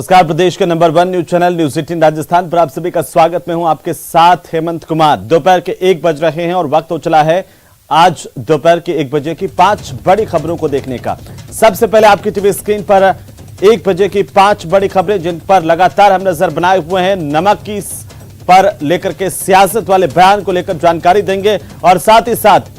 नमस्कार, प्रदेश के number 1 news channel news 18 Rajasthan पर आप सभी का स्वागत। मैं हूं आपके साथ हेमंत कुमार। दोपहर के 1 बज रहे हैं और वक्त हो चला है आज दोपहर के 1 बजे की 5 बड़ी खबरों को देखने का। सबसे पहले आपकी टीवी स्क्रीन पर 1 बजे की 5 बड़ी खबरें जिन पर लगातार हम नजर बनाए हुए हैं। नमक की पर लेकर के सियासत वाले बयान को लेकर जानकारी देंगे और साथ ही साथ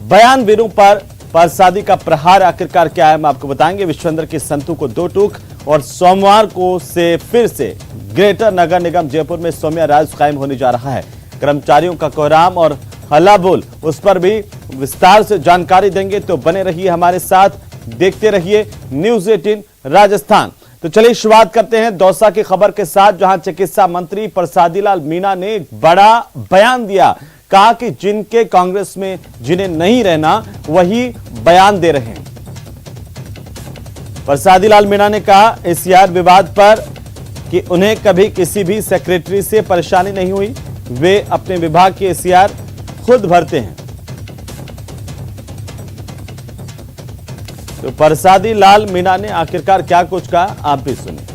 बयानवीरों पर परसादी का प्रहार आखिरकार क्या है हम आपको बताएंगे। विश्वेंद्र की संतू को 2 टूक और सोमवार को से फिर से ग्रेटर नगर निगम जयपुर में सौम्य राज कायम होने जा रहा है। कर्मचारियों का कोहराम और हल्ला बोल, उस पर भी विस्तार से जानकारी देंगे, तो बने रहिए हमारे साथ, देखते रहिए न्यूज 18 राजस्थान। तो चलिए शुरुआत करते हैं दौसा की खबर के साथ, जहां चिकित्सा मंत्री परसादी लाल मीणा ने एक बड़ा बयान दिया। कहा कि जिनके कांग्रेस में जिन्हें नहीं रहना वही बयान दे रहे हैं। परसादी लाल मीणा ने कहा एसीआर विवाद पर कि उन्हें कभी किसी भी सेक्रेटरी से परेशानी नहीं हुई, वे अपने विभाग के एसीआर खुद भरते हैं। तो परसादी लाल मीणा ने आखिरकार क्या कुछ कहा, आप भी सुनिए।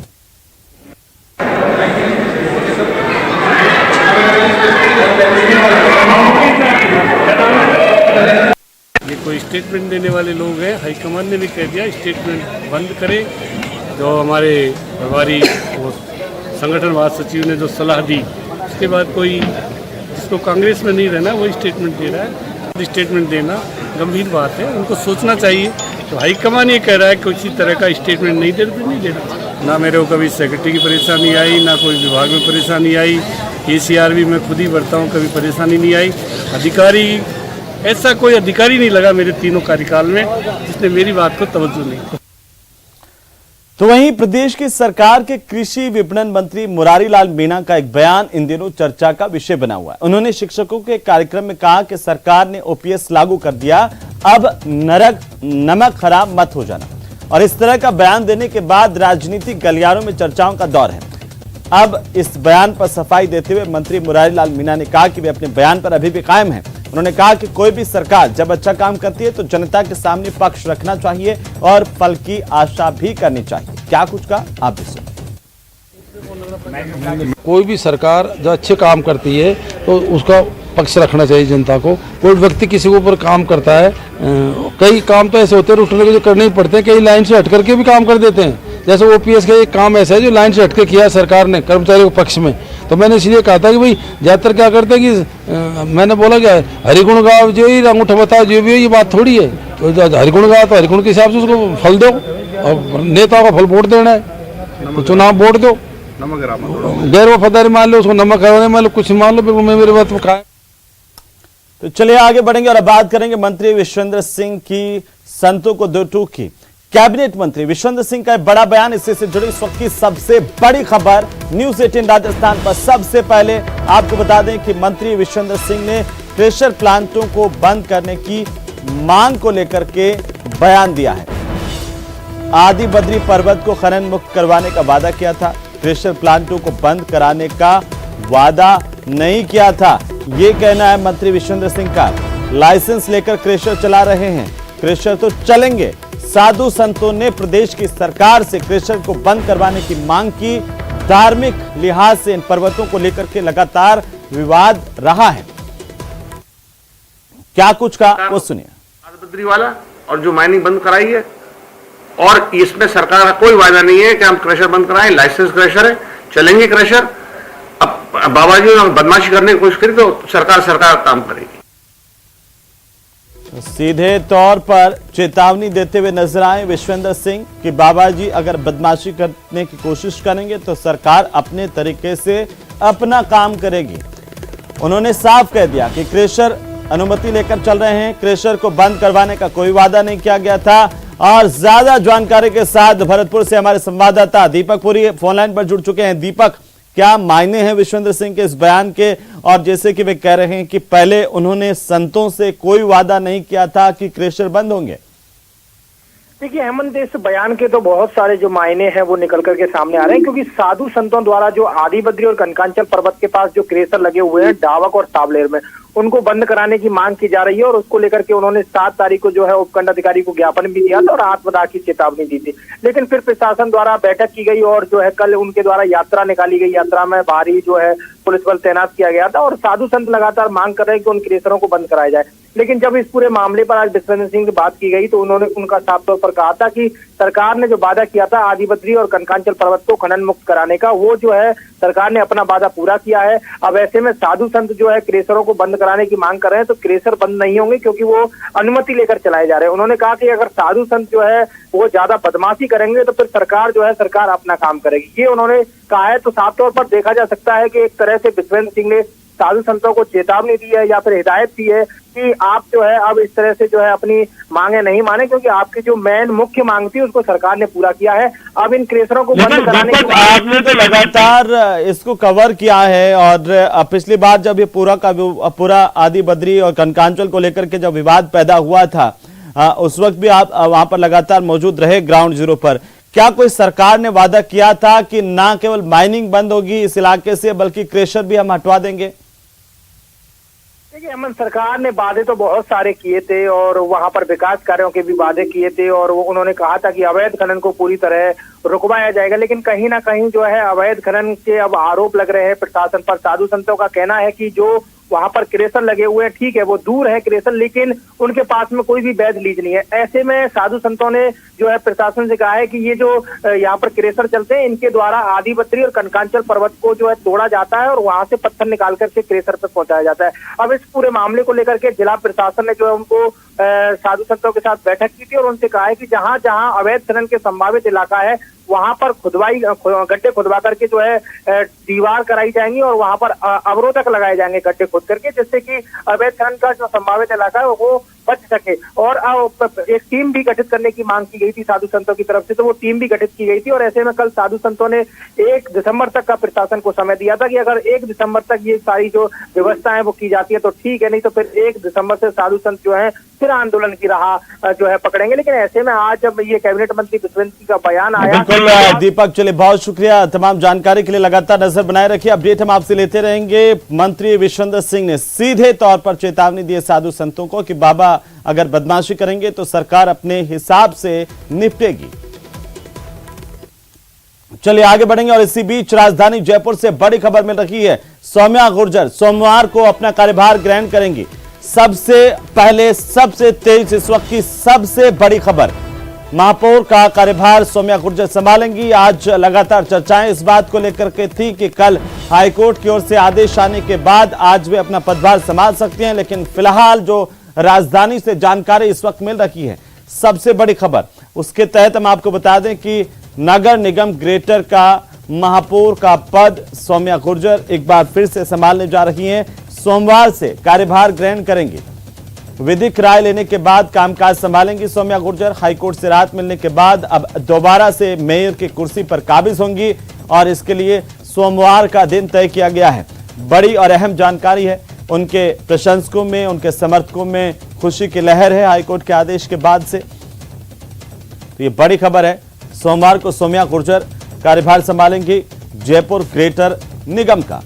ये कोई स्टेटमेंट देने वाले लोग हैं। हाईकमान ने भी कह दिया स्टेटमेंट बंद करें। जो हमारे प्रभारी संगठन महासचिव ने जो सलाह दी, उसके बाद कोई जिसको कांग्रेस में नहीं रहना वही स्टेटमेंट दे रहा है। स्टेटमेंट देना गंभीर बात है, उनको सोचना चाहिए। तो हाईकमान ये कह रहा है कि किसी तरह का स्टेटमेंट नहीं देना। ना मेरे को कभी सेक्रेटरी की परेशानी आई, ना कोई विभाग में परेशानी आई। एसीआर भी मैं खुद ही भरता हूँ, कभी परेशानी नहीं आई। अधिकारी, ऐसा कोई अधिकारी नहीं लगा मेरे 3 कार्यकाल में जिसने मेरी बात को तवज्जो नहीं। तो वहीं प्रदेश की सरकार के कृषि विपणन मंत्री मुरारी लाल मीणा का एक बयान इन दिनों चर्चा का विषय बना हुआ है। उन्होंने शिक्षकों के कार्यक्रम में कहा कि सरकार ने ओपीएस लागू कर दिया, अब नमक खराब मत हो जाना। और इस तरह का बयान देने के बाद राजनीतिक गलियारों में चर्चाओं का दौर है। अब इस बयान पर सफाई देते हुए मंत्री मुरारी लाल मीणा ने कहा कि वे अपने बयान पर अभी भी कायम हैं। उन्होंने कहा कि कोई भी सरकार जब अच्छा काम करती है तो जनता के सामने पक्ष रखना चाहिए और फल की आशा भी करनी चाहिए। क्या कुछ कहा, आप भी सुनिए। कोई भी सरकार जब अच्छे काम करती है तो उसका पक्ष रखना चाहिए जनता को। कोई व्यक्ति किसी के ऊपर काम करता है, कई काम तो ऐसे होते हैं उठने के जो करने ही पड़ते हैं, कई लाइन से हट करके भी काम कर देते हैं। जैसे ओपीएस का एक काम ऐसा है जो लाइन से हटके किया सरकार ने कर्मचारियों के पक्ष में। तो मैंने इसलिए कहा था कि भाई ज्यादातर क्या करते हैं कि मैंने बोला कि हरिगुण गाओ जो ही अंगूठा बताओ जो भी हो, ये बात थोड़ी है। तो हरिगुण गाओ तो हरिगुण के हिसाब से उसको फल दो, और नेताओं का फल वोट देना है तो चुनाव वोट दो। गैर वफादारी मान लो, उसको नमक मान लो, कुछ मान लो, बिल्कुल मैं मेरी बात में कहा। तो चलिए आगे बढ़ेंगे और अब बात करेंगे मंत्री विश्वेंद्र सिंह की संतों को 2 टूक की। कैबिनेट मंत्री विश्वेंद्र सिंह का एक बड़ा बयान, इससे से जुड़ी इस वक्त की सबसे बड़ी खबर न्यूज 18 राजस्थान पर। सबसे पहले आपको बता दें कि मंत्री विश्वेंद्र सिंह ने प्रेशर प्लांटों को बंद करने की मांग को लेकर के बयान दिया है। आदि बद्री पर्वत को खनन मुक्त करवाने का वादा किया था, प्रेशर प्लांटों को बंद कराने का वादा नहीं किया था, ये कहना है मंत्री विश्वेंद्र सिंह का। लाइसेंस लेकर क्रेशर चला रहे हैं, क्रेशर तो चलेंगे। साधु संतों ने प्रदेश की सरकार से क्रेशर को बंद करवाने की मांग की। धार्मिक लिहाज से इन पर्वतों को लेकर के लगातार विवाद रहा है। क्या कुछ कहा वो सुनिए। बद्री वाला और जो माइनिंग बंद कराई है, और इसमें सरकार का कोई वायदा नहीं है कि हम क्रेशर बंद कराएं। लाइसेंस क्रेशर है, चलेंगे क्रेशर। अब बाबा जी ने बदमाशी करने की कोशिश करी तो सरकार काम करेगी। सीधे तौर पर चेतावनी देते हुए नजर आए विश्वेंद्र सिंह कि बाबा जी अगर बदमाशी करने की कोशिश करेंगे तो सरकार अपने तरीके से अपना काम करेगी। उन्होंने साफ कह दिया कि क्रेशर अनुमति लेकर चल रहे हैं, क्रेशर को बंद करवाने का कोई वादा नहीं किया गया था। और ज्यादा जानकारी के साथ भरतपुर से हमारे संवाददाता दीपक पुरी फोन लाइन पर जुड़ चुके हैं। दीपक, क्या मायने हैं विश्वेंद्र सिंह के इस बयान के? और जैसे कि वे कह रहे हैं कि पहले उन्होंने संतों से कोई वादा नहीं किया था कि क्रेशर बंद होंगे। देखिए हेमंत, इस बयान के तो बहुत सारे जो मायने हैं वो निकल करके सामने आ रहे हैं, क्योंकि साधु संतों द्वारा जो आदि बद्री और कनकांचल पर्वत के पास जो क्रेशर लगे हुए हैं डावक और ताबलेर में, उनको बंद कराने की मांग की जा रही है और उसको लेकर के उन्होंने 7 तारीख को जो है उपखंड अधिकारी को ज्ञापन भी दिया था और आत्मदाह की चेतावनी दी थी। लेकिन फिर प्रशासन द्वारा बैठक की गई और जो है कल उनके द्वारा यात्रा निकाली गई। यात्रा में भारी जो है पुलिस बल तैनात किया गया था और साधु संत लगातार मांग कर रहे हैं कि उन क्रेशरों को बंद कराया जाए। लेकिन जब इस पूरे मामले पर आज विश्वेंद्र सिंह से बात की गई तो उन्होंने उनका साफ तौर पर कहा था कि सरकार ने जो वादा किया था आदि बद्री और कनकांचल पर्वत को खनन मुक्त कराने का, वो जो है सरकार ने अपना वादा पूरा किया है। अब ऐसे में साधु संत जो है क्रेशरों को बंद कराने की मांग कर रहे हैं तो क्रेशर बंद नहीं होंगे क्योंकि वो अनुमति लेकर चलाए जा रहे हैं। उन्होंने कहा कि अगर साधु संत जो है वो ज्यादा बदमाशी करेंगे तो फिर सरकार जो है सरकार अपना काम करेगी, ये उन्होंने कहा है। तो साफ तौर पर देखा जा सकता है कि एक तरह से विश्वेंद्र सिंह ने साधु संतों को चेतावनी दी है या फिर हिदायत दी है कि आप जो है अब इस तरह से जो है अपनी मांगे नहीं माने, क्योंकि आपकी जो मेन मुख्य मांग थी उसको सरकार ने पूरा किया है। अब इन क्रेशरों को बंद कराने की आपने तो लगातार इसको कवर किया है और पिछली बार जब ये पूरा आदि बद्री और कनकांचल को लेकर के जब विवाद पैदा हुआ था उस वक्त भी आप वहां पर लगातार मौजूद रहे ग्राउंड जीरो पर। क्या कोई सरकार ने वादा किया था कि ना केवल माइनिंग बंद होगी इस इलाके से बल्कि क्रेशर भी हम हटवा देंगे? देखिए हेमंत, सरकार ने वादे तो बहुत सारे किए थे और वहां पर विकास कार्यों के भी वादे किए थे और उन्होंने कहा था कि अवैध खनन को पूरी तरह रुकवाया जाएगा। लेकिन कहीं ना कहीं जो है अवैध खनन के अब आरोप लग रहे हैं प्रशासन पर। साधु संतों का कहना है कि जो वहां पर क्रेशर लगे हुए हैं, ठीक है वो दूर है क्रेशर, लेकिन उनके पास में कोई भी वैध लीज नहीं है। ऐसे में साधु संतों ने जो है प्रशासन से कहा है कि ये जो यहाँ पर क्रेशर चलते हैं इनके द्वारा आदि बद्री और कनकांचल पर्वत को जो है तोड़ा जाता है और वहां से पत्थर निकाल करके क्रेशर पे पहुंचाया जाता है। अब इस पूरे मामले को लेकर के जिला प्रशासन ने जो है उनको साधु संतों के साथ बैठक की थी और उनसे कहा है कि जहां जहां अवैध खनन के संभावित इलाका है वहां पर गड्ढे खुदवा करके जो है दीवार कराई जाएंगी और वहां पर अवरोधक लगाए जाएंगे गड्ढे खोद करके, जिससे कि अवैध खनन का जो संभावित इलाका है वो बच सके। और एक टीम भी गठित करने की मांग की गई थी साधु संतों की तरफ से, तो वो टीम भी गठित की गई थी। और ऐसे में कल साधु संतों ने 1 दिसंबर तक का प्रशासन को समय दिया था कि अगर 1 दिसंबर तक ये सारी जो व्यवस्था है वो की जाती है तो ठीक है, नहीं तो फिर 1 दिसंबर से साधु संत जो है फिर आंदोलन की राह जो है पकड़ेंगे। लेकिन ऐसे में आज जब ये कैबिनेट मंत्री विश्वेंद्र सिंह का बयान आया। बिल्कुल दीपक, चलिए बहुत शुक्रिया तमाम जानकारी के लिए। लगातार नजर बनाए रखिए, अपडेट हम आपसे लेते रहेंगे। मंत्री विश्वेंद्र सिंह ने सीधे तौर पर चेतावनी दी साधु संतों को कि बाबा अगर बदमाशी करेंगे तो सरकार अपने हिसाब से निपटेगी। चलिए आगे बढ़ेंगे और इसी बीच राजधानी जयपुर से बड़ी खबर मिल रही है। सौम्या गुर्जर सोमवार को अपना कार्यभार ग्रहण करेंगी। सबसे पहले सबसे तेज इस वक्त की सबसे बड़ी खबर, महापौर का कार्यभार सौम्या गुर्जर संभालेंगी। आज लगातार चर्चाएं इस बात को लेकर के थी कि कल हाईकोर्ट की ओर से आदेश आने के बाद आज वे अपना पदभार संभाल सकती हैं, लेकिन फिलहाल जो राजधानी से जानकारी इस वक्त मिल रही है सबसे बड़ी खबर, उसके तहत हम आपको बता दें कि नगर निगम ग्रेटर का महापौर का पद सौम्या गुर्जर एक बार फिर से संभालने जा रही हैं। सोमवार से कार्यभार ग्रहण करेंगी। विधिक राय लेने के बाद कामकाज संभालेंगी सौम्या गुर्जर। हाईकोर्ट से राहत मिलने के बाद अब दोबारा से मेयर की कुर्सी पर काबिज होंगी और इसके लिए सोमवार का दिन तय किया गया है। बड़ी और अहम जानकारी है। उनके प्रशंसकों में, उनके समर्थकों में खुशी की लहर है हाईकोर्ट के आदेश के बाद से। तो ये बड़ी खबर है। सोमवार को सौम्या गुर्जर कार्यभार संभालेंगी जयपुर ग्रेटर निगम का।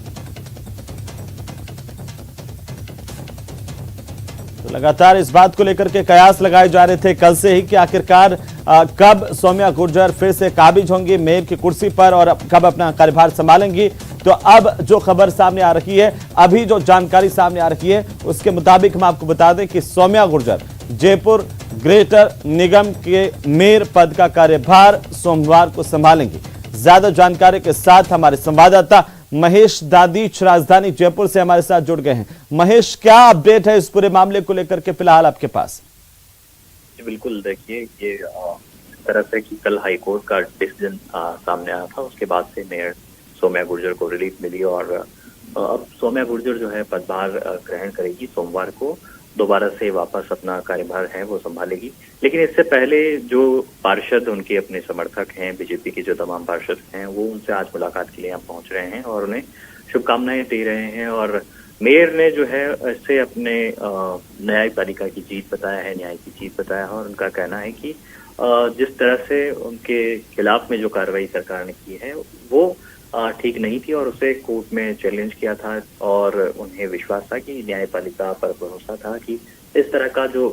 तो लगातार इस बात को लेकर के कयास लगाए जा रहे थे कल से ही कि आखिरकार कब सौम्या गुर्जर फिर से काबिज होंगी मेयर की कुर्सी पर और कब अपना कार्यभार संभालेंगी। तो अब जो खबर सामने आ रही है, अभी जो जानकारी सामने आ रही है उसके मुताबिक हम आपको बता दें कि सौम्या गुर्जर जयपुर ग्रेटर निगम के मेयर पद का कार्यभार सोमवार को संभालेंगी। ज्यादा जानकारी के साथ हमारे संवाददाता महेश दादीच राजधानी जयपुर से हमारे साथ जुड़ गए हैं। महेश, क्या अपडेट है इस पूरे मामले को लेकर के फिलहाल आपके पास? बिल्कुल, देखिए ये इस तरह से कि कल हाईकोर्ट का डिसीजन सामने आया था, उसके बाद से मेयर सौम्या गुर्जर को रिलीफ मिली और अब सौम्या गुर्जर जो है पदभार ग्रहण करेगी। सोमवार को दोबारा से वापस अपना कार्यभार है वो संभालेगी। लेकिन इससे पहले जो पार्षद उनके अपने समर्थक हैं, बीजेपी के जो तमाम पार्षद हैं, वो उनसे आज मुलाकात के लिए यहाँ पहुंच रहे हैं और उन्हें शुभकामनाएं दे रहे हैं। और मेयर ने जो है इससे अपने न्यायपालिका की जीत बताया है, न्याय की जीत बताया है और उनका कहना है कि जिस तरह से उनके खिलाफ में जो कार्रवाई सरकार ने की है वो ठीक नहीं थी और उसे कोर्ट में चैलेंज किया था और उन्हें विश्वास था कि न्यायपालिका पर भरोसा था कि इस तरह का जो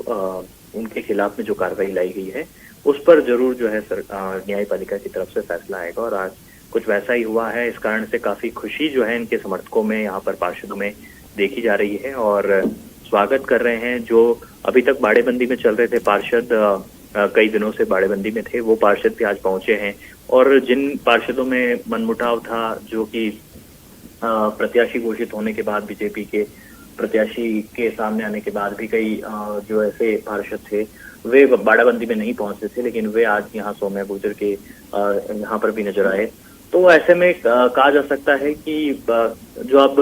उनके खिलाफ में जो कार्रवाई लाई गई है उस पर जरूर जो है न्यायपालिका की तरफ से फैसला आएगा और आज कुछ वैसा ही हुआ है। इस कारण से काफी खुशी जो है इनके समर्थकों में, यहाँ पर पार्षदों में देखी जा रही है और स्वागत कर रहे हैं। जो अभी तक बाड़ेबंदी में चल रहे थे पार्षद, कई दिनों से बाड़ेबंदी में थे, वो पार्षद भी आज पहुंचे हैं और जिन पार्षदों में मनमुटाव था, जो कि प्रत्याशी घोषित होने के बाद बीजेपी के प्रत्याशी के सामने आने के बाद भी कई जो ऐसे पार्षद थे वे बाड़ाबंदी में नहीं पहुंचे थे, लेकिन वे आज यहाँ सौम्या गुर्जर के यहाँ पर भी नजर आए। तो ऐसे में कहा जा सकता है कि जो अब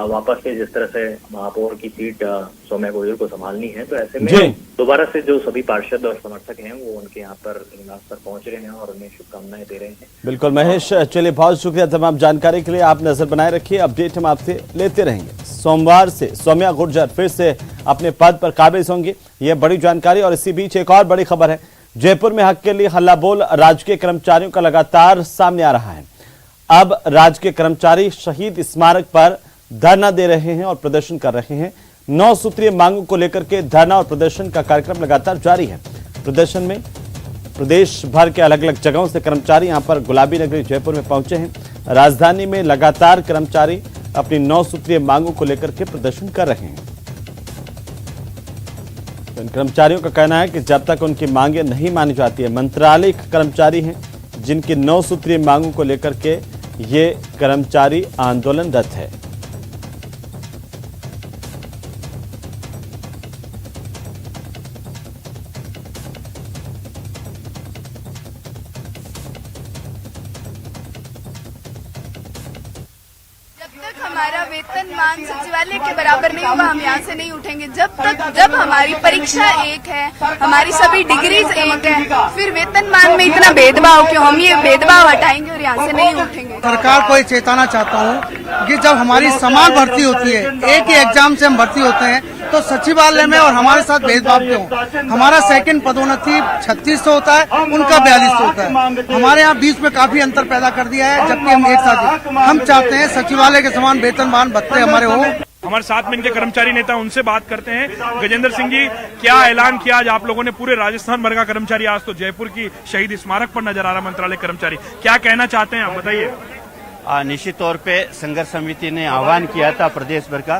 वापस से जिस तरह से महापौर की सीट सौम्या गुर्जर को संभालनी है, तो ऐसे में दोबारा से जो सभी पार्षद और समर्थक हैं वो उनके यहाँ पर निवास पर पहुंच रहे हैं और उन्हें शुभकामनाएं दे रहे हैं। बिल्कुल महेश, चलिए बहुत शुक्रिया तमाम जानकारी के लिए। आप नजर बनाए रखिए, अपडेट हम आपसे लेते रहेंगे। सोमवार से सौम्या गुर्जर फिर से अपने पद पर काबिज होंगी, ये बड़ी जानकारी। और इसी बीच एक और बड़ी खबर है, जयपुर में हक के लिए हल्ला बोल राजकीय कर्मचारियों का लगातार सामने आ रहा है। अब राजकीय कर्मचारी शहीद स्मारक पर धरना दे रहे हैं और प्रदर्शन कर रहे हैं। 9 सूत्रीय मांगों को लेकर के धरना और प्रदर्शन का कार्यक्रम लगातार जारी है। प्रदर्शन में प्रदेश भर के अलग अलग जगहों से कर्मचारी यहां पर गुलाबी नगरी जयपुर में पहुंचे हैं। राजधानी में लगातार कर्मचारी अपनी 9 सूत्रीय मांगों को लेकर के प्रदर्शन कर रहे हैं। तो इन कर्मचारियों का कहना है कि जब तक उनकी मांगे नहीं मानी जाती है, मंत्रालय कर्मचारी हैं जिनकी 9 सूत्रीय मांगों को लेकर के ये कर्मचारी आंदोलनरत है। हमारा वेतन मान सचिवालय के बराबर नहीं होगा, हम यहाँ से नहीं उठेंगे। जब हमारी परीक्षा एक है, हमारी सभी डिग्रीज एक है, फिर वेतन मान में इतना भेदभाव क्यों? हम ये भेदभाव हटाएंगे और यहाँ से नहीं उठेंगे। सरकार को ये चेताना चाहता हूँ कि जब हमारी समान भर्ती होती है, एक ही एग्जाम से हम भर्ती होते हैं, तो सचिवालय में और हमारे साथ भेदभाव क्यों? हमारा सेकंड पदोन्नति 3600 होता है, उनका 4200 होता है। हमारे यहाँ बीच में काफी अंतर पैदा कर दिया है, जबकि हम एक साथ हम चाहते हैं सचिवालय के समान वेतनमान भत्ते हमारे हो। हमारे साथ में इनके कर्मचारी नेता, उनसे बात करते हैं। गजेंद्र सिंह जी, क्या ऐलान किया आज आप लोगों ने? पूरे राजस्थान भर का कर्मचारी आज तो जयपुर की शहीद स्मारक पर नजर आ रहा मंत्रालय कर्मचारी, क्या कहना चाहते हैं आप, बताइए। निश्चित तौर पे संघर्ष समिति ने आह्वान किया था प्रदेश भर का,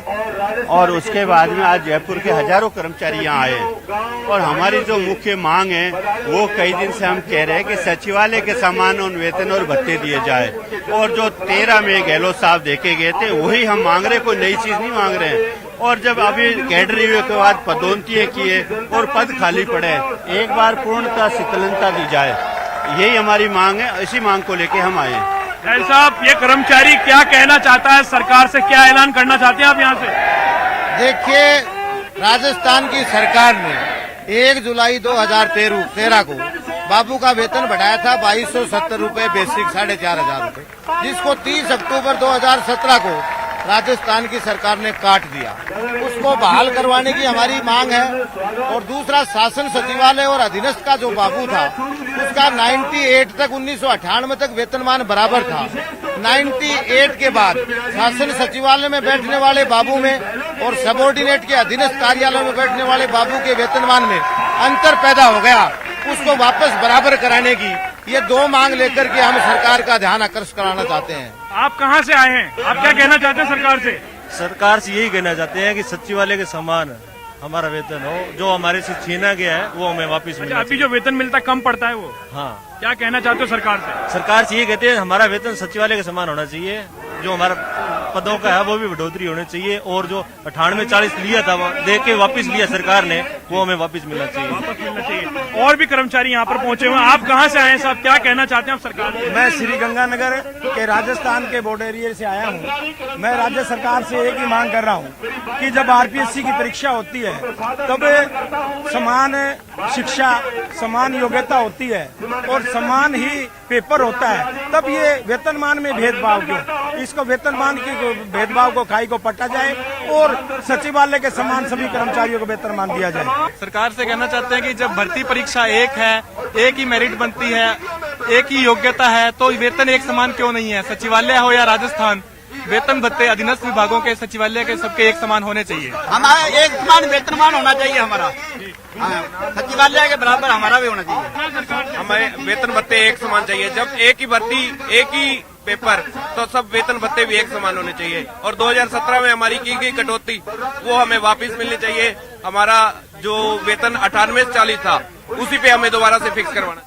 और उसके बाद में आज जयपुर के हजारों कर्मचारी यहाँ आए और हमारी जो मुख्य मांग है वो कई दिन से हम कह रहे हैं कि सचिवालय के समान उन वेतन और भत्ते दिए जाए, और जो 13 में गहलोत साहब देखे गए थे वही हम मांग रहे, कोई नई चीज नहीं मांग रहे हैं। और जब अभी कैडर रिव्यू के बाद पदोन्नति किए और पद खाली पड़े, एक बार पूर्णतः शीतलता दी जाए, यही हमारी मांग है। इसी मांग को लेके हम आए। साहब, ये कर्मचारी क्या कहना चाहता है सरकार से, क्या ऐलान करना चाहते हैं आप यहाँ से? देखिए, राजस्थान की सरकार ने 1 जुलाई 2013 को बाबू का वेतन बढ़ाया था 2270 रूपये बेसिक, 4500 रूपये, जिसको 30 अक्टूबर 2017 को राजस्थान की सरकार ने काट दिया। उसको बहाल करवाने की हमारी मांग है। और दूसरा, शासन सचिवालय और अधीनस्थ का जो बाबू था उसका 98 तक 1998 तक वेतनमान बराबर था। 98 के बाद शासन सचिवालय में बैठने वाले बाबू में और सबऑर्डिनेट के अधीनस्थ कार्यालय में बैठने वाले बाबू के वेतनमान में अंतर पैदा हो गया। उसको वापस बराबर कराने की ये 2 मांग लेकर के हम सरकार का ध्यान आकर्षित कराना चाहते हैं। आप कहाँ से आए हैं? आप क्या कहना चाहते हैं सरकार से? सरकार से यही कहना चाहते हैं कि सचिवालय के समान हमारा वेतन हो, जो हमारे से छीना गया है वो हमें वापस मिले। अभी जो वेतन मिलता है कम पड़ता है वो, हाँ, क्या कहना चाहते हो सरकार से? सरकार से ये कहते हैं हमारा वेतन सचिवालय के समान होना चाहिए, जो हमारा पदों का है वो भी बढ़ोतरी होनी चाहिए, और जो 98-40 लिया था वो दे के वापिस लिया सरकार ने, वो हमें वापस मिलना चाहिए। और भी कर्मचारी यहाँ पर पहुंचे हुए हैं। आप कहाँ से आए साहब, क्या कहना चाहते हैं आप सरकार से? मैं श्री गंगानगर के राजस्थान के बॉर्डर एरिया से आया हूँ। मैं राज्य सरकार से एक ही मांग कर रहा हूँ कि जब आरपीएससी की परीक्षा होती है तब समान शिक्षा, समान योग्यता होती है और समान ही पेपर होता है, तब ये वेतनमान में भेदभाव क्यों? इसको वेतनमान की भेदभाव को खाई को पटा जाए और सचिवालय के समान सभी कर्मचारियों को वेतनमान दिया जाए। सरकार से कहना चाहते हैं कि जब भर्ती परीक्षा एक है, एक ही मेरिट बनती है, एक ही योग्यता है तो वेतन एक समान क्यों नहीं है? सचिवालय हो या राजस्थान, वेतन भत्ते अधीनस्थ विभागों के, सचिवालय के, सबके एक समान होने चाहिए। हमारा एक समान वेतनमान होना चाहिए हमारा, सचिवालय के बराबर हमारा भी होना चाहिए। हमारे वेतन भत्ते एक समान चाहिए। जब एक ही भर्ती, एक ही पेपर, तो सब वेतन भत्ते भी एक समान होने चाहिए। और 2017 में हमारी की गई कटौती वो हमें वापस मिलनी चाहिए। हमारा जो वेतन 98 से 40 था उसी पे हमें दोबारा से फिक्स करवाना।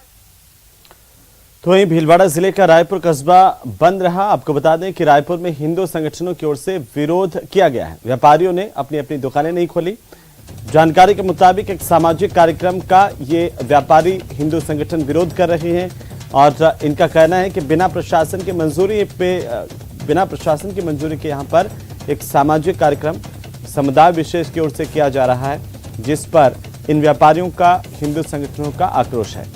तो वहीं भीलवाड़ा जिले का रायपुर कस्बा बंद रहा। आपको बता दें कि रायपुर में हिंदू संगठनों की ओर से विरोध किया गया है। व्यापारियों ने अपनी अपनी दुकानें नहीं खोली। जानकारी के मुताबिक एक सामाजिक कार्यक्रम का ये व्यापारी हिंदू संगठन विरोध कर रहे हैं और इनका कहना है कि बिना प्रशासन की मंजूरी के यहाँ पर एक सामाजिक कार्यक्रम समुदाय विशेष की ओर से किया जा रहा है, जिस पर इन व्यापारियों का हिंदू संगठनों का आक्रोश है।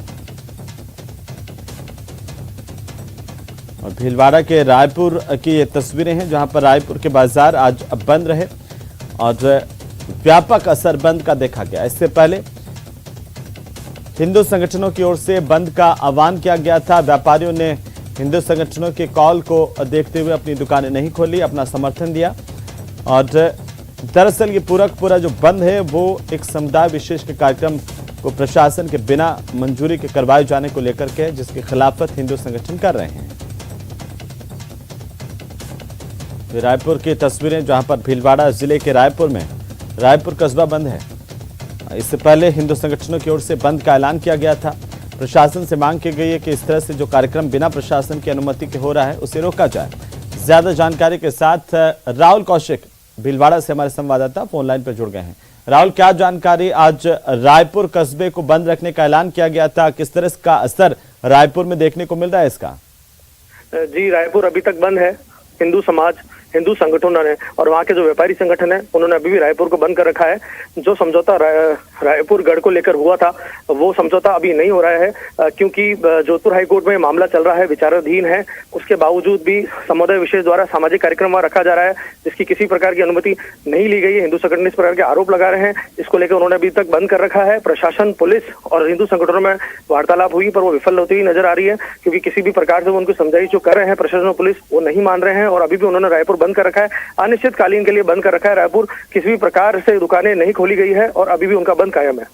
और भीलवाड़ा के रायपुर की ये तस्वीरें हैं जहां पर रायपुर के बाजार आज बंद रहे और व्यापक असर बंद का देखा गया। इससे पहले हिंदू संगठनों की ओर से बंद का आह्वान किया गया था। व्यापारियों ने हिंदू संगठनों के कॉल को देखते हुए अपनी दुकानें नहीं खोली, अपना समर्थन दिया। और दरअसल ये पूरा जो बंद है वो एक समुदाय विशेष के कार्यक्रम को प्रशासन के बिना मंजूरी के करवाए जाने को लेकर के, जिसकी खिलाफत हिंदू संगठन कर रहे हैं। रायपुर की तस्वीरें जहां पर भीलवाड़ा जिले के रायपुर में रायपुर कस्बा बंद है। इससे पहले हिंदू संगठनों की ओर से बंद का ऐलान किया गया था। प्रशासन से मांग की गई है कि इस तरह से जो कार्यक्रम बिना प्रशासन की अनुमति के हो रहा है उसे रोका जाए। ज्यादा जानकारी के साथ राहुल कौशिक भीलवाड़ा से हमारे संवाददाता फोन लाइन पर जुड़ गए हैं। राहुल, क्या जानकारी? आज रायपुर कस्बे को बंद रखने का ऐलान किया गया था, किस तरह का असर रायपुर में देखने को मिल रहा है इसका? जी, रायपुर अभी तक बंद है। हिंदू समाज, हिंदू संगठनों ने और वहाँ के जो व्यापारी संगठन है उन्होंने अभी भी रायपुर को बंद कर रखा है। जो समझौता रायपुर गढ़ को लेकर हुआ था वो समझौता अभी नहीं हो रहा है, क्योंकि जोधपुर हाईकोर्ट में मामला चल रहा है, विचाराधीन है। उसके बावजूद भी समुदाय विशेष द्वारा सामाजिक कार्यक्रम वहाँ रखा जा रहा है, जिसकी किसी प्रकार की अनुमति नहीं ली गई है। हिंदू संगठन इस प्रकार के आरोप लगा रहे हैं। इसको लेकर उन्होंने अभी तक बंद कर रखा है। प्रशासन, पुलिस और हिंदू संगठनों में वार्तालाप हुई पर वो विफल होती हुई नजर आ रही है, क्योंकि किसी भी प्रकार से वो उनको समझाइश जो कर रहे हैं प्रशासन और पुलिस वो नहीं मान रहे हैं। और अभी भी उन्होंने रायपुर बंद कर रखा है, अनिश्चितकालीन के लिए बंद कर रखा है। रायपुर किसी भी प्रकार से दुकानें नहीं खोली गई है और अभी भी उनका बंद कायम है।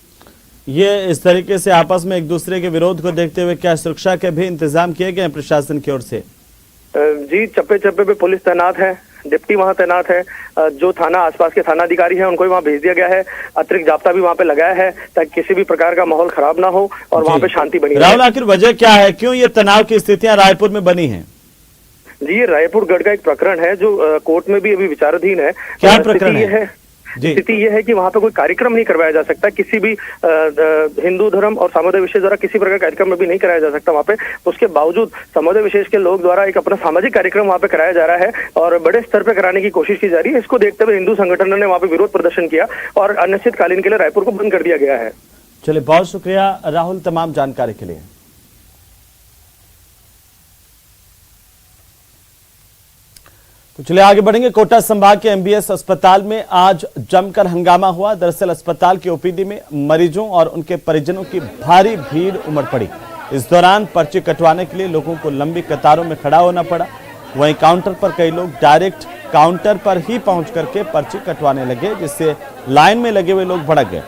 ये इस तरीके से आपस में एक दूसरे के विरोध को देखते हुए क्या सुरक्षा के भी इंतजाम किए गए हैं प्रशासन की ओर से? जी, चप्पे चप्पे पे पुलिस तैनात है, डिप्टी वहाँ तैनात है। जो थाना आसपास के थाना अधिकारी हैं उनको भी वहाँ भेज दिया गया है। अतिरिक्त जाब्ता भी वहाँ पे लगाया है ताकि किसी भी प्रकार का माहौल खराब ना हो और वहाँ पे शांति बनी रहे। राहुल, आखिर वजह क्या है, क्यों ये तनाव की स्थितियां रायपुर में बनी है? जी, ये रायपुर गढ़ का एक प्रकरण है जो कोर्ट में भी अभी विचाराधीन है। क्या प्रकरण है? स्थिति यह है कि वहाँ पे कोई कार्यक्रम नहीं करवाया जा सकता, किसी भी हिंदू धर्म और समुदाय विशेष द्वारा किसी प्रकार कार्यक्रम भी नहीं कराया जा सकता वहाँ पे। उसके बावजूद समुदाय विशेष के लोग द्वारा एक अपना सामाजिक कार्यक्रम वहाँ पे कराया जा रहा है और बड़े स्तर पे कराने की कोशिश की जा रही है। इसको देखते हुए हिंदू संगठनों ने वहाँ पे विरोध प्रदर्शन किया और अनिश्चितकालीन के लिए रायपुर को बंद कर दिया गया है। चलिए, बहुत शुक्रिया राहुल तमाम जानकारी के लिए। तो चलिए आगे बढ़ेंगे। कोटा संभाग के एमबीएस अस्पताल में आज जमकर हंगामा हुआ। दरअसल अस्पताल के ओपीडी में मरीजों और उनके परिजनों की भारी भीड़ उमड़ पड़ी। इस दौरान पर्ची कटवाने के लिए लोगों को लंबी कतारों में खड़ा होना पड़ा। वहीं काउंटर पर कई लोग डायरेक्ट काउंटर पर ही पहुंच करके पर्ची कटवाने लगे, जिससे लाइन में लगे हुए लोग भड़क गए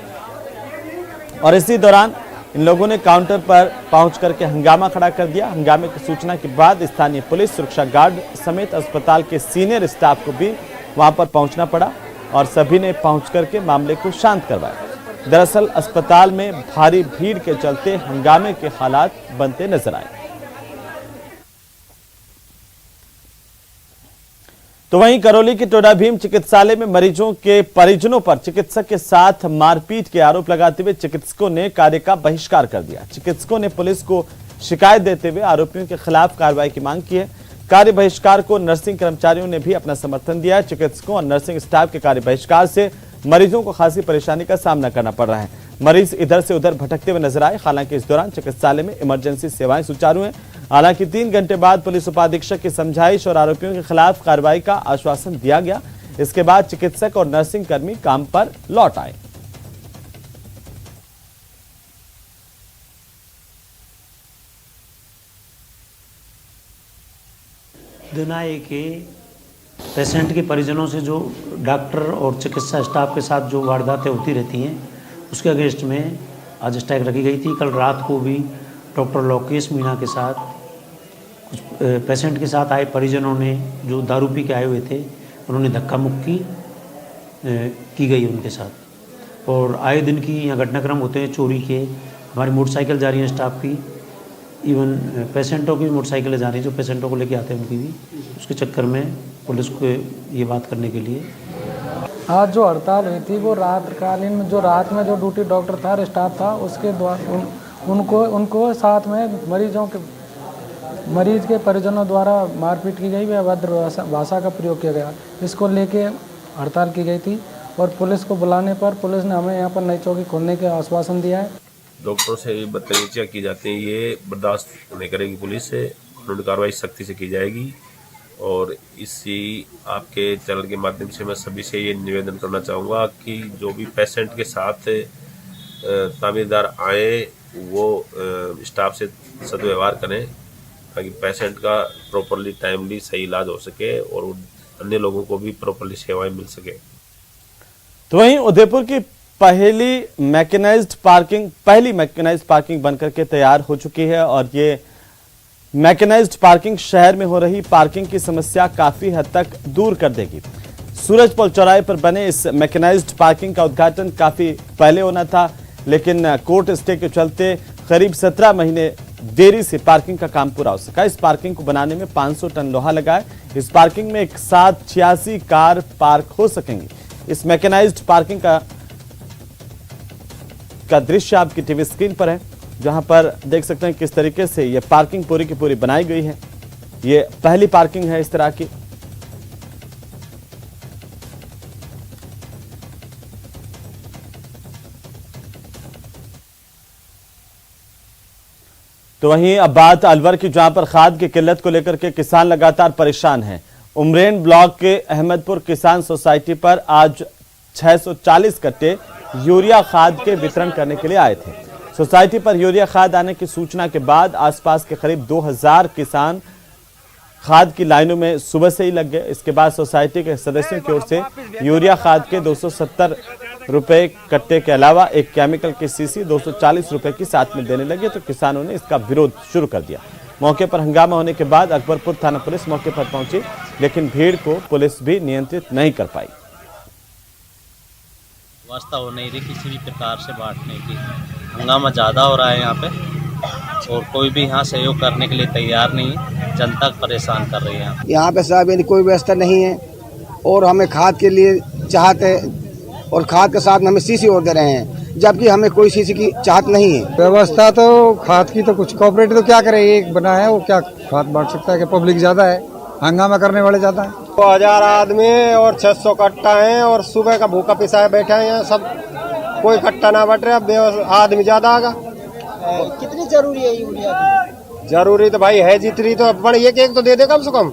और इसी दौरान इन लोगों ने काउंटर पर पहुंच करके हंगामा खड़ा कर दिया। हंगामे की सूचना के बाद स्थानीय पुलिस, सुरक्षा गार्ड समेत अस्पताल के सीनियर स्टाफ को भी वहां पर पहुंचना पड़ा और सभी ने पहुंच करके मामले को शांत करवाया। दरअसल अस्पताल में भारी भीड़ के चलते हंगामे के हालात बनते नजर आए। तो वहीं करौली के टोडा भीम चिकित्सालय में मरीजों के परिजनों पर चिकित्सक के साथ मारपीट के आरोप लगाते हुए चिकित्सकों ने कार्य का बहिष्कार कर दिया। चिकित्सकों ने पुलिस को शिकायत देते हुए आरोपियों के खिलाफ कार्रवाई की मांग की है। कार्य बहिष्कार को नर्सिंग कर्मचारियों ने भी अपना समर्थन दिया है। चिकित्सकों और नर्सिंग स्टाफ के कार्य बहिष्कार से मरीजों को खासी परेशानी का सामना करना पड़ रहा है। मरीज इधर से उधर भटकते हुए नजर आए। हालांकि इस दौरान चिकित्सालय में इमरजेंसी सेवाएं सुचारू हैं। हालांकि 3 घंटे बाद पुलिस उपाधीक्षक की समझाइश और आरोपियों के खिलाफ कार्रवाई का आश्वासन दिया गया। इसके बाद चिकित्सक और नर्सिंग कर्मी काम पर लौट आए। दिन आए कि पेशेंट के परिजनों से जो डॉक्टर और चिकित्सा स्टाफ के साथ जो वारदातें होती रहती हैं उसके अगेंस्ट में आज स्ट्राइक रखी गई थी। कल रात को भी डॉक्टर लोकेश मीणा के साथ कुछ पेशेंट के साथ आए परिजनों ने जो दारू पी के आए हुए थे उन्होंने धक्का मुक्की की गई उनके साथ। और आए दिन की यहाँ घटनाक्रम होते हैं चोरी के। हमारी मोटरसाइकिल जा रही है स्टाफ की, इवन पेशेंटों की भी मोटरसाइकिलें जा रही हैं जो पेशेंटों को लेके आते हैं उनकी भी। उसके चक्कर में पुलिस को ये बात करने के लिए आज जो हड़ताल हुई थी वो रातकालीन में जो रात में जो ड्यूटी डॉक्टर था और स्टाफ था उसके द्वारा उनको साथ में मरीज के परिजनों द्वारा मारपीट की गई व अभद्र भाषा का प्रयोग किया गया। इसको लेके हड़ताल की गई थी और पुलिस को बुलाने पर पुलिस ने हमें यहाँ पर नई चौकी खोलने का आश्वासन दिया है। डॉक्टरों से बदतमीजियाँ की जाती हैं, ये बर्दाश्त नहीं करेगी पुलिस से। कानूनी कार्रवाई सख्ती से की जाएगी। और इसी आपके चैनल के माध्यम से मैं सभी से ये निवेदन करना चाहूँगा कि जो भी पेशेंट के साथ तामीरदार आए वो स्टाफ से सदव्यवहार करें ताकि पेशेंट का प्रॉपरली टाइमली सही इलाज हो सके और अन्य लोगों को भी प्रॉपरली सेवाएं मिल सके। तो वहीं उदयपुर की पहली मैकेनाइज्ड पार्किंग बनकर के तैयार हो चुकी है और ये मैकेनाइज्ड पार्किंग शहर में हो रही पार्किंग की समस्या काफी हद तक दूर कर देगी। सूरजपोल चौराहे पर बने इस मैकेनाइज्ड पार्किंग का उद्घाटन काफी पहले होना था, लेकिन कोर्ट स्टे के चलते करीब 17 महीने देरी से पार्किंग का काम पूरा हो सका। इस पार्किंग को बनाने में 500 टन लोहा लगा है। इस पार्किंग में एक साथ 86 कार पार्क हो सकेंगी। इस मैकेनाइज्ड पार्किंग का दृश्य आपकी टीवी स्क्रीन पर है, जहां पर देख सकते हैं किस तरीके से यह पार्किंग पूरी की पूरी बनाई गई है। यह पहली पार्किंग है इस तरह की। तो वहीं अब बात अलवर की, जहां पर खाद की किल्लत को लेकर के किसान लगातार परेशान हैं। उमरेन ब्लॉक के अहमदपुर किसान सोसाइटी पर आज 640 कट्टे यूरिया खाद के वितरण करने के लिए आए थे। सोसाइटी पर यूरिया खाद आने की सूचना के बाद आसपास के करीब 2000 किसान खाद की लाइनों में सुबह से ही लग गए। इसके बाद सोसाइटी के सदस्यों की ओर से यूरिया खाद के 270 रुपए कट्टे के अलावा एक केमिकल की सीसी 240 रुपए की साथ में देने लगे, तो किसानों ने इसका विरोध शुरू कर दिया। मौके पर हंगामा होने के बाद अकबरपुर थाना पुलिस मौके पर पहुंची, लेकिन भीड़ को पुलिस भी नियंत्रित नहीं कर पाई। व्यवस्था हो नहीं रही किसी भी प्रकार से बांटने की। हंगामा ज़्यादा हो रहा है यहाँ पे और कोई भी यहाँ सहयोग करने के लिए तैयार नहीं है। जनता परेशान कर रही है। यहाँ पे साहब कोई व्यवस्था नहीं है और हमें खाद के लिए चाहते और खाद के साथ हमें सीसी और दे रहे हैं, जबकि हमें कोई सीसी की चाहत नहीं है। व्यवस्था तो खाद की तो कुछ कोऑपरेटिव तो क्या करे, एक बना है वो क्या खाद बांट सकता है कि पब्लिक ज्यादा है, हंगामा करने वाले ज्यादा है। 1000 आदमी और 600 कट्टा है और सुबह का भूखा पिसाए बैठे हैं यहाँ सब, कोई कट्टा ना बट रहा, आदमी ज्यादा आगा। कितनी जरूरी है यूरिया की? जरूरी तो भाई है जितनी तो बड़ी एक तो दे दे कम से कम।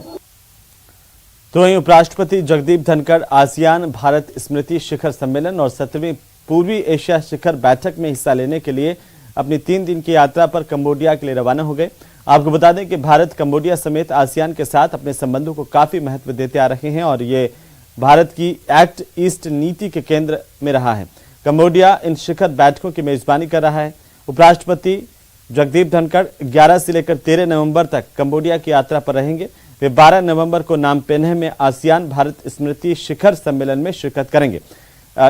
तो वहीं उपराष्ट्रपति जगदीप धनखड़ आसियान भारत स्मृति शिखर सम्मेलन और 7वीं पूर्वी एशिया शिखर बैठक में हिस्सा लेने के लिए अपनी 3 दिन की यात्रा पर कंबोडिया के लिए रवाना हो गए। आपको बता दें कि भारत कंबोडिया समेत आसियान के साथ अपने संबंधों को काफी महत्व देते आ रहे हैं और ये भारत की एक्ट ईस्ट नीति के केंद्र में रहा है। कंबोडिया इन शिखर बैठकों की मेजबानी कर रहा है। उपराष्ट्रपति जगदीप धनखड़ 11 से लेकर 13 नवंबर तक कंबोडिया की यात्रा पर रहेंगे। वे 12 नवंबर को नामपेन्ह में आसियान भारत स्मृति शिखर सम्मेलन में शिरकत करेंगे।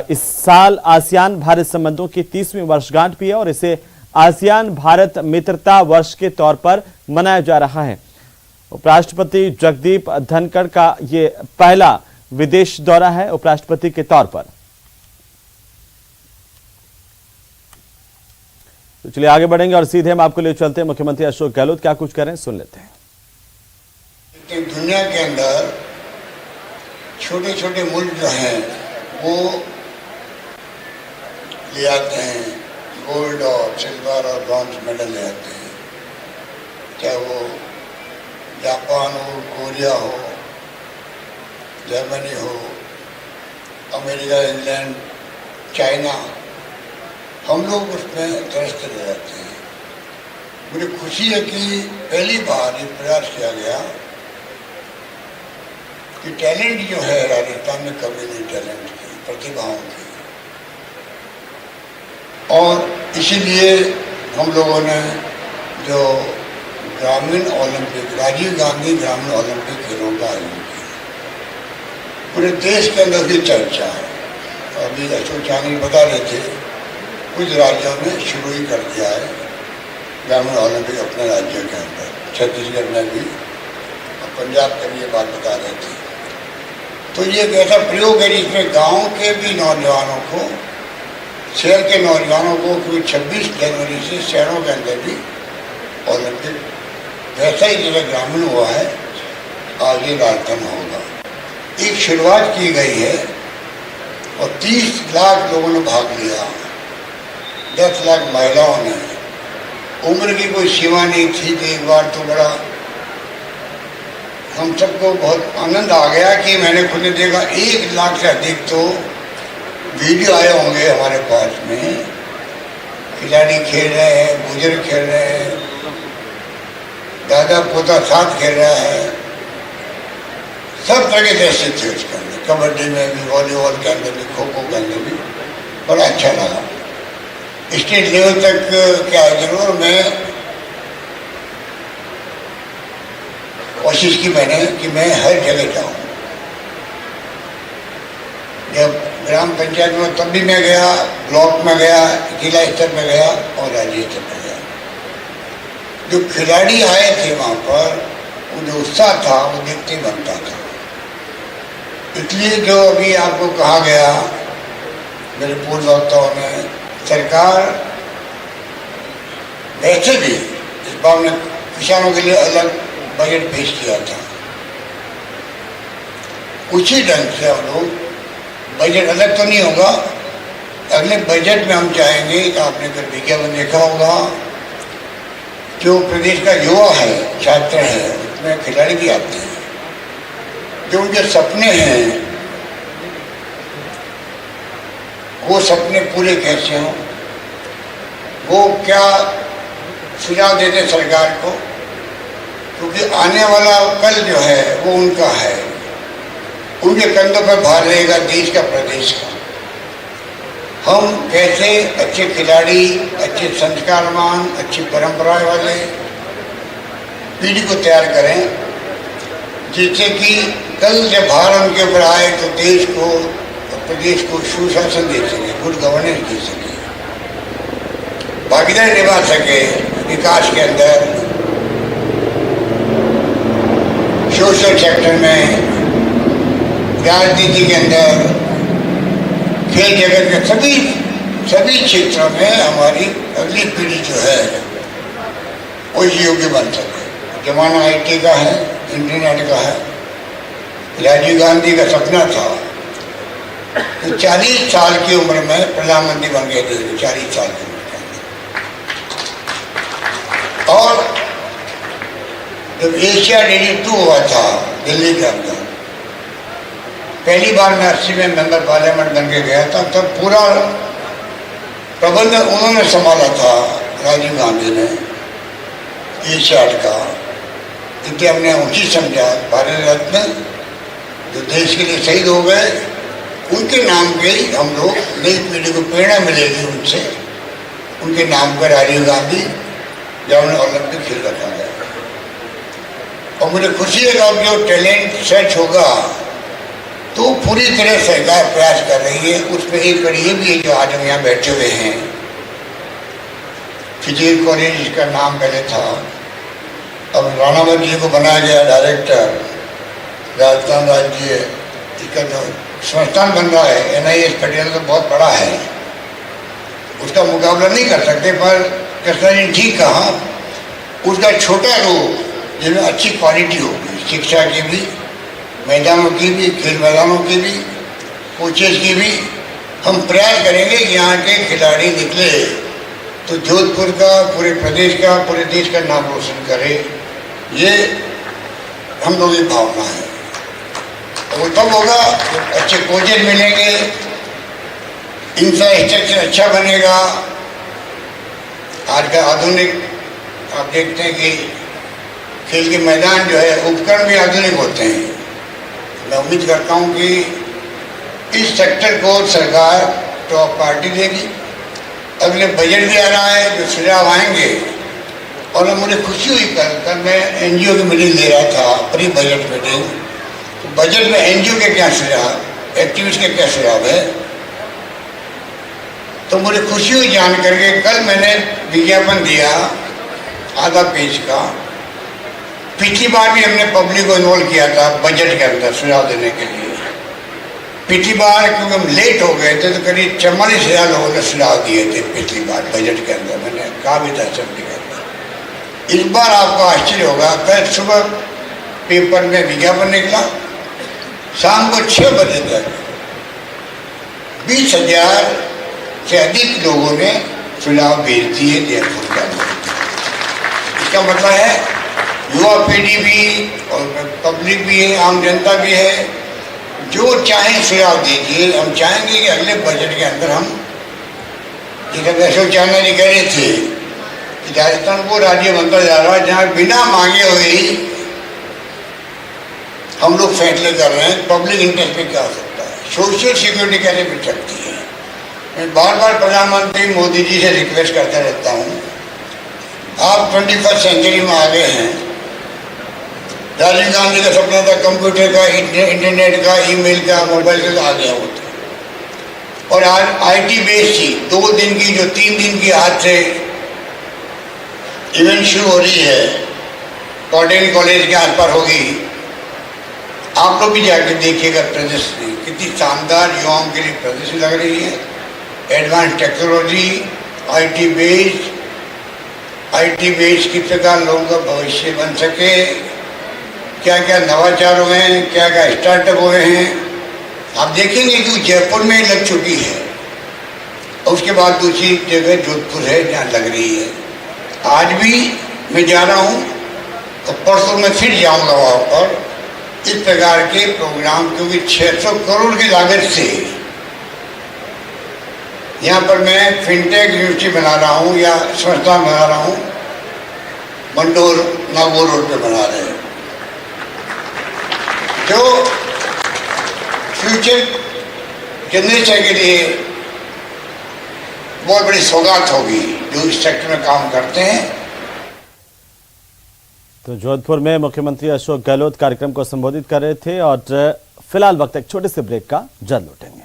इस साल आसियान भारत संबंधों की 30वीं वर्षगांठ भी है और इसे आसियान भारत मित्रता वर्ष के तौर पर मनाया जा रहा है। उपराष्ट्रपति जगदीप धनखड़ का ये पहला विदेश दौरा है उपराष्ट्रपति के तौर पर। तो चलिए आगे बढ़ेंगे और सीधे हम आपको ले चलते हैं मुख्यमंत्री अशोक गहलोत क्या कुछ करें, सुन लेते हैं। दुनिया के अंदर छोटे छोटे मुल्क जो हैं वो ले आते हैं गोल्ड और सिल्वर और ब्रॉन्ज मेडल ले आते हैं, चाहे वो जापान हो, कोरिया हो, जर्मनी हो, अमेरिका, इंग्लैंड, चाइना, हम लोग उसमें त्रस्त रह जाते हैं। मुझे खुशी है कि पहली बार ये प्रयास किया गया कि टैलेंट जो है राजस्थान में कभी नहीं, टैलेंट की, प्रतिभाओं की। और इसीलिए हम लोगों ने जो ग्रामीण ओलंपिक, राजीव गांधी ग्रामीण ओलंपिक खेलों का आयोजन किया, पूरे देश के अंदर भी चर्चा है। अभी अशोक चांदी बता रहे थे, कुछ राज्यों ने शुरू ही कर दिया है ग्रामीण ओलंपिक अपने राज्यों के अंदर, छत्तीसगढ़ में भी और पंजाब में भी ये बात बता रहे थे। तो ये एक ऐसा प्रयोग है जिसमें गाँव के भी नौजवानों को, शहर के नौजवानों को, क्योंकि 26 जनवरी से शहरों के अंदर भी ओलंपिक वैसा ही जैसा ग्रामीण हुआ है आगे राजस्थान होगा। एक शुरुआत की गई है और 30 लाख लोगों ने भाग लिया, 10 लाख महिलाओं ने। उम्र की कोई सीमा नहीं थी। एक बार तो बड़ा हम सबको बहुत आनंद आ गया कि मैंने खुद ने देखा 1 लाख से अधिक तो वीडियो आए होंगे हमारे पास में, खिलाड़ी खेल रहे हैं, बुजुर्ग खेल रहे हैं, दादा पोता साथ खेल रहा है, सब तरह के दृश्य थे उसके अंदर, कबड्डी में भी, वॉलीबॉल के अंदर भी, खो खो के अंदर भी। बड़ा अच्छा लगा। स्टेट लेवल तक क्या जरूर मैं कोशिश की मैंने कि मैं हर जगह जाऊं। जब ग्राम पंचायत में तब भी मैं गया, ब्लॉक में गया, जिला स्तर में गया और राज्य स्तर में गया। जो खिलाड़ी आए थे वहाँ पर, वो जो उत्साह था वो देखते बनता था। इसलिए जो अभी आपको कहा गया मेरे पूर्व वक्ताओं ने, सरकार वैसे भी इस बार ने किसानों के लिए अलग बजट पेश किया था। उसी ढंग से हम लोग, बजट अलग तो नहीं होगा, अगले बजट में हम चाहेंगे कि आपने कल विज्ञापन देखा होगा, जो प्रदेश का युवा है, छात्र है, उसमें खिलाड़ी भी आते हैं, जो उनके सपने हैं वो सपने पूरे कैसे हों, वो क्या सुझाव देते सरकार को, क्योंकि आने वाला कल जो है वो उनका है। उनके कंधों पर भार रहेगा देश का, प्रदेश का। हम कैसे अच्छे खिलाड़ी, अच्छे संस्कारवान, अच्छी परंपराएं वाले पीढ़ी को तैयार करें, जिससे कि कल जब भार उनके ऊपर आए तो देश को और प्रदेश को सुशासन दे सके, गुड गवर्नेंस दे सके, भागीदारी निभा सके विकास के अंदर, सोशल सेक्टर में, राजनीति के अंदर, खेल जगत के सभी क्षेत्रों में हमारी अगली पीढ़ी जो है वो योग्य बन सके। जमाना IT का है, इंटरनेट का है। राजीव गांधी का सपना था कि 40 साल की उम्र में प्रधानमंत्री बन गए थे, 40 साल की उम्र के अंदर। और जब एशिया डेली 2 हुआ था दिल्ली के अंदर, पहली बार मैं 80 में मेंबर पार्लियामेंट बन के गया था, तब पूरा प्रबंधन उन्होंने संभाला था, राजीव गांधी ने, एशियाड का। इसलिए हमने उचित समझा, भारत रत्न जो देश के लिए शहीद हो गए, उनके नाम पे ही हम लोग, नई पीढ़ी को प्रेरणा मिलेगी उनसे, उनके नाम पर राजीव गांधी ग्रामीण ओलंपिक खेल रखा गया। और मुझे खुशी है कि अब जो टैलेंट सर्च होगा तो पूरी तरह सरकार प्रयास कर रही है। उसमें एक कड़ी ये भी है, जो आज हम यहाँ बैठे हुए हैं, फिजीर कॉलेज जिसका नाम पहले था, अब राणावत जी को बनाया गया डायरेक्टर, राजस्थान राज्य इसका जो संस्थान बन रहा है NIS पटेल, तो बहुत बड़ा है, उसका मुकाबला नहीं कर सकते। पर कृष्णा जी ठीक कहा, उसका छोटा रूप जिसमें अच्छी क्वालिटी होगी, शिक्षा की भी, मैदानों की भी, खेल मैदानों की भी, कोचेज की भी। हम प्रयास करेंगे कि यहाँ के खिलाड़ी निकले तो जोधपुर का, पूरे प्रदेश का, पूरे देश का नाम रोशन करे। ये हम लोगों की भावना है। वो तब होगा अच्छे कोचेज मिलेंगे, इंफ्रास्ट्रक्चर अच्छा बनेगा। आज का आधुनिक आप देखते हैं कि खेल के मैदान जो है, उपकरण भी आधुनिक होते हैं, मैं उम्मीद करता हूं कि इस सेक्टर को सरकार टॉप पार्टी देगी। अगले बजट भी आ रहा है, जो सुझाव आएंगे, और मुझे खुशी हुई कल मैं एनजीओ की मीटिंग ले रहा था, प्री बजट मीटिंग, तो बजट में एनजीओ के क्या सुझाव, एक्टिविस्ट के क्या सुझाव है, तो मुझे खुशी हुई जान करके कल मैंने विज्ञापन दिया आधा पेज का। पिछली बार भी हमने पब्लिक को इन्वॉल्व किया था बजट के अंदर सुझाव देने के लिए। पिछली बार क्योंकि हम लेट हो गए थे तो करीब 44,000 लोगों ने सुझाव दिए थे पिछली बार बजट के अंदर, मैंने कहा भी था असेंबली के अंदर। इस बार आपको आश्चर्य होगा, कल सुबह पेपर में विज्ञापन निकला, शाम को 6 बजे तक 20,000 से अधिक लोगों ने सुझाव भेज दिए जयपुर का। इसका मतलब है युवा पीढ़ी भी और पब्लिक भी है, आम जनता भी है, जो चाहे सुझाव दीजिए। हम चाहेंगे कि अगले बजट के अंदर हम, जैसे वैष्णव चावला जी कह रहे थे कि राजस्थान वो राज्य बनता जा रहा है जहाँ बिना मांगे हुए ही हम लोग फैसले कर रहे हैं पब्लिक इंटरेस्ट में क्या हो सकता है, सोशल सिक्योरिटी कैसे मिल सकती है। मैं बार बार प्रधानमंत्री मोदी जी से रिक्वेस्ट करता रहता हूँ, आप 21st सेंचुरी में आ गए हैं। राजीव गांधी का सपना था कंप्यूटर का, इंटरनेट का, ईमेल का, मोबाइल का, आ गया वो तो। और आज आईटी बेस थी 2 दिन की, जो 3 दिन की आज से इवेंट शुरू हो रही है, कॉटन कॉलेज के आस पास होगी। आप लोग भी जाकर देखिएगा प्रदर्शनी, कितनी शानदार युवाओं के लिए प्रदर्शनी लग रही है। एडवांस टेक्नोलॉजी, आईटी बेस किस प्रकार लोगों का भविष्य बन सके, क्या क्या नवाचार हुए हैं, क्या क्या स्टार्टअप हुए हैं। आप देखेंगे कि जयपुर में लग चुकी है और उसके बाद दूसरी जगह जोधपुर है जहाँ लग रही है। आज भी मैं जा रहा हूँ तो परसों में फिर जाऊँगा वहाँ पर इस प्रकार के प्रोग्राम, क्योंकि 600 करोड़ की लागत से यहाँ पर मैं फिनटेक यूनिवर्सिटी बना रहा हूँ या संस्था बना रहा हूँ, मंडोर नागौर रोड पे बना रहे हैं। जो फ्यूचर जनरेशन के लिए बहुत बड़ी सौगात होगी जो इस सेक्टर में काम करते हैं। तो जोधपुर में मुख्यमंत्री अशोक गहलोत कार्यक्रम को संबोधित कर रहे थे। और फिलहाल वक्त एक छोटे से ब्रेक का, जल्द लौटेंगे।